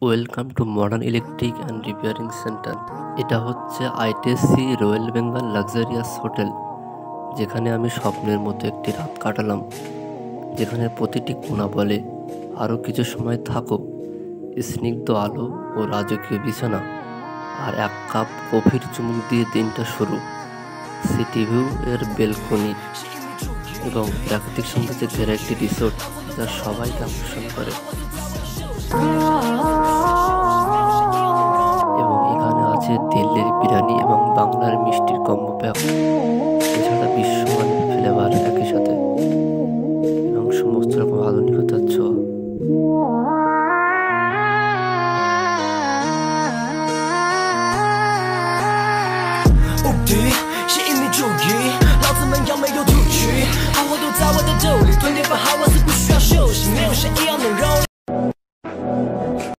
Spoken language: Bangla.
Welcome to modern electric and repairing centre. এটা হচ্ছে আইটিএসসি রয়্যাল বেঙ্গল লাক্সারিয়াস হোটেল, যেখানে আমি স্বপ্নের মতো একটি রাত কাটালাম, যেখানে প্রতিটি কোণা বলে আরও কিছু সময় থাকো। স্নিগ্ধ আলো ও রাজকীয় বিছানা আর এক কাপ কফির চুমুক দিয়ে দিনটা শুরু। সিটি ভিউ এর বেলকনি এবং প্রাকৃতিক সৌন্দর্যে ঘেরা একটি রিসোর্ট যা সবাইকে আকর্ষণ করে। এবং এখানে আছে দিল্লির বিরিয়ানি এবং বাংলার মিষ্টির কম্বো প্যাক, এছাড়া বিশ্বমানের ফ্লেভার একই সাথে এবং সমস্ত রকম আধুনিকতার ছোঁয়া।是一米注意，老子们要没有土区，好货都在我的兜里，蹲点饭好我是不需要休息，没有谁一样能让